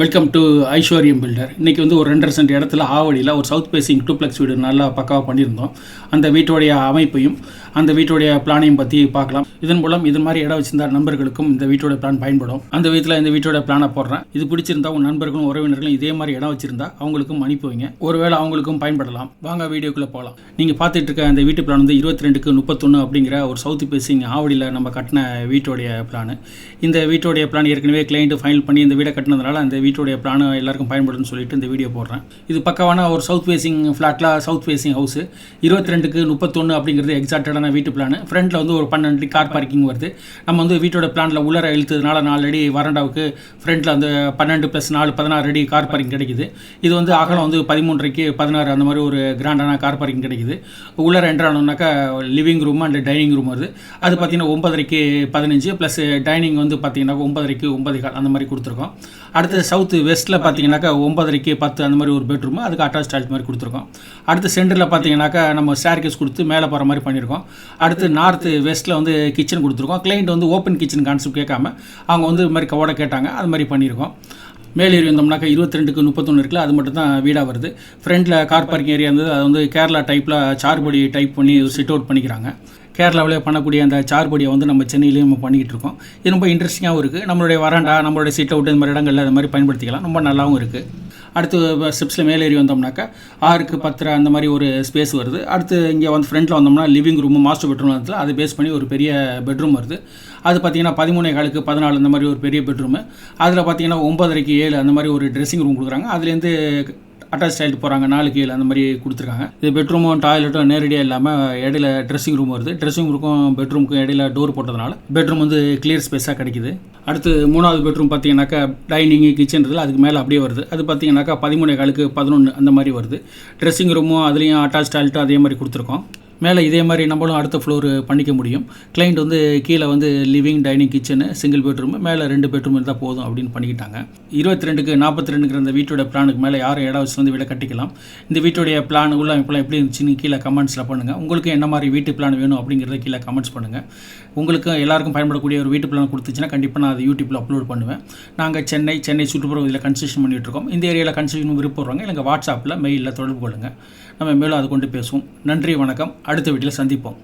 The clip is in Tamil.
வெல்கம் டு ஐஸ்வர்யம் பில்டர். இன்றைக்கி வந்து ஒரு 2.5 சென்ட் இடத்துல ஆவடியில் ஒரு சவுத் பேசிங் டூப்ளெக்ஸ் வீடு நல்லா பக்காவாக பண்ணியிருந்தோம். அந்த வீட்டோடைய அமைப்பையும் அந்த வீட்டோடைய பிளானையும் பற்றி பார்க்கலாம். இதன் மூலம் இது மாதிரி இடம் வச்சிருந்த நண்பர்களுக்கும் இந்த வீட்டோட பிளான் பயன்படும். அந்த வீட்டில் இந்த வீட்டோட பிளானை போடுறேன். இது பிடிச்சிருந்தா உங்கள் நண்பர்களும் உறவினர்களும் இதே மாதிரி இடம் வச்சிருந்தா அவங்களுக்கும் அனுப்பி வைங்க. ஒருவேளை அவங்களுக்கும் பயன்படலாம். வாங்க வீடியோக்குள்ளே போகலாம். நீங்கள் பார்த்துட்டு இருக்க அந்த வீட்டு பிளான் வந்து 22/31 அப்படிங்கிற ஒரு சவுத் பேசிங் ஆவடியில் நம்ம கட்டின வீட்டோடைய பிளான். இந்த வீட்டோடைய பிளான் ஏற்கனவே கிளைண்ட் ஃபைனல் பண்ணி இந்த வீடை கட்டினதுனால அந்த வீட்டோடைய பிளான் எல்லாருக்கும் பயன்படும்னு சொல்லிட்டு இந்த வீடியோ போடுறேன். இது பக்கவான ஒரு சவுத் ஃபேசிங் ஃப்ளாட்டில் சவுத் ஃபேசிங் ஹவுஸ் 22/31 அப்படிங்கிறது எக்ஸாக்டான வீட்டு பிளான். ஃப்ரண்ட்டில் வந்து ஒரு 12 அடி கார் பார்க்கிங் வருது. நம்ம வந்து வீட்டோட பிளானில் உள்ளர இழுத்ததுனால 4 அடி வராண்டாவுக்கு ஃப்ரண்ட்டில் வந்து 12 + 4 16 அடி கார் பார்க்கிங் கிடைக்குது. இது வந்து அகலம் வந்து 13.5 16 அந்த மாதிரி ஒரு கிராண்டான கார் பார்க்கிங் கிடைக்குது. உள்ளர என்ட்ரானோம்னாக்கா living room and dining room வருது. அது பார்த்தீங்கன்னா 9.5 15 ப்ளஸ் டைனிங் வந்து பார்த்தீங்கன்னா 9.5 9.15 அந்த மாதிரி கொடுத்துருக்கோம். அடுத்து சவுத் வெஸ்ட்டில் பார்த்தீங்கன்னாக்கா 9.5 10 அந்த மாதிரி ஒரு பெட்ரூம், அதுக்கு அட்டாச் டாய்லெட் மாதிரி கொடுத்துருக்கோம். அடுத்து சென்டரில் பார்த்தீங்கன்னாக்கா நம்ம ஸ்டேர்கேஸ் கொடுத்து மேலே போகிற மாதிரி பண்ணியிருக்கோம். அடுத்து நார்த்து வெஸ்ட்டில் வந்து கிச்சன் கொடுத்துருக்கோம். கிளைண்ட் வந்து ஓப்பன் கிச்சன் கான்செப்ட் கேட்காம அவங்க வந்து இது மாதிரி கவோட கேட்டாங்க, அது மாதிரி பண்ணியிருக்கோம். மேலேறி வந்தோம்னாக்கா 22/31 இருக்குல்ல, அது மட்டும் தான் வீடாக வருது. ஃப்ரண்ட்டில் கார் பார்க்கிங் ஏரியா இருந்தது. அது வந்து கேரளா டைப்பில் சார்படி டைப் பண்ணி சிட் அவுட் பண்ணிக்கிறாங்க. கேரளாவிலே பண்ணக்கூடிய அந்த சார்படியை வந்து நம்ம சென்னையிலேயும் நம்ம பண்ணிக்கிட்டு இருக்கோம். இது ரொம்ப இன்ட்ரெஸ்டிங்காகவும் இருக்குது. நம்மளுடைய வராண்டா, நம்மளுடைய சிட் அவுட் இந்த மாதிரி இடங்களில் அது மாதிரி பயன்படுத்திக்கலாம். ரொம்ப நல்லாவும் இருக்குது. அடுத்து ஸ்டெப்ஸில் மேலேறி வந்தோம்னாக்கா 6x10 அந்த மாதிரி ஒரு ஸ்பேஸ் வருது. அடுத்து இங்கே வந்து ஃப்ரண்ட்டில் வந்தோம்னா லிவிங் ரூமு மாஸ்டர் பெட்ரூம் வந்து அதை பேஸ் பண்ணி ஒரு பெரிய பெட்ரூம் வருது. அது பார்த்திங்கன்னா 13.4 14 அந்த மாதிரி ஒரு பெரிய பெட்ரூமு. அதில் பார்த்திங்கன்னா 9.5 7 அந்த மாதிரி ஒரு ட்ரெஸ்ஸிங் ரூம் கொடுக்குறாங்க. அதுலேருந்து அட்டாச் டாய்லெட் போகிறாங்க 4 7 அந்த மாதிரி கொடுத்துருக்காங்க. இது பெட்ரூமும் டாய்லெட்டும் நேரடியாக இல்லாமல் இடையில ட்ரெஸ்ஸிங் ரூம் வருது. ட்ரெஸ்ஸிங் ரூமுக்கும் பெட்ரூமுக்கும் இடையில டோர் போட்டதுனால பெட்ரூம் வந்து கிளியர் ஸ்பேஸாக கிடைக்குது. அடுத்து 3வது பெட்ரூம் பார்த்தீங்கன்னாக்கா டைனிங்கு கிச்சன் இருக்குது, அதுக்கு மேலே அப்படியே வருது. அது பார்த்தீங்கன்னாக்கா 13.4 11 அந்த மாதிரி வருது. ட்ரெஸ்ஸிங் ரூமும் அதுலேயும் அட்டாச் டாய்லெட்டும் அதே மாதிரி கொடுத்துருக்கோம். மேலே இதே மாதிரி நம்மளும் அடுத்த ஃப்ளோர் பண்ணிக்க முடியும். கிளைண்ட் வந்து கீழே வந்து living dining kitchen single bedroom, மேலே 2 பெட்ரூம் இருந்தால் போதும் அப்படின்னு பண்ணிக்கிட்டாங்க. 22/42 அந்த வீட்டோட பிளானுக்கு மேலே யாரும் இடம் வச்சு வந்து வீடை கட்டிக்கலாம். இந்த வீட்டுடைய பிளான் உள்ள இப்போலாம் எப்படி இருந்துச்சுன்னு கீழே கமெண்ட்ஸில் பண்ணுங்கள். உங்களுக்கு என்ன மாதிரி வீட்டு பிளான் வேணும் அப்படிங்கிறத கீழே கமெண்ட்ஸ் பண்ணுங்கள். உங்களுக்கு எல்லாருக்கும் பயன்படக்கூடிய ஒரு வீட்டு பிளான் கொடுத்துச்சுன்னா கண்டிப்பாக நான் அதை யூடியூப்பில் அப்லோட் பண்ணுவேன். நாங்கள் சென்னை சுற்றுப்புற இதில் கன்ஸ்ட்ரக்ஷன் பண்ணிகிட்ருக்கோம். இந்த ஏரியாவில் கன்ஸ்ட்ரக்ஷன் விருப்பப்படுறவங்க எனக்கு வாட்ஸ்அப்பில் மெயிலில் தொடர்பு கொள்ளுங்கள். நம்ம மேலும் அதை கொண்டு பேசுவோம். நன்றி, வணக்கம். அடுத்த வீட்டில் சந்திப்போம்.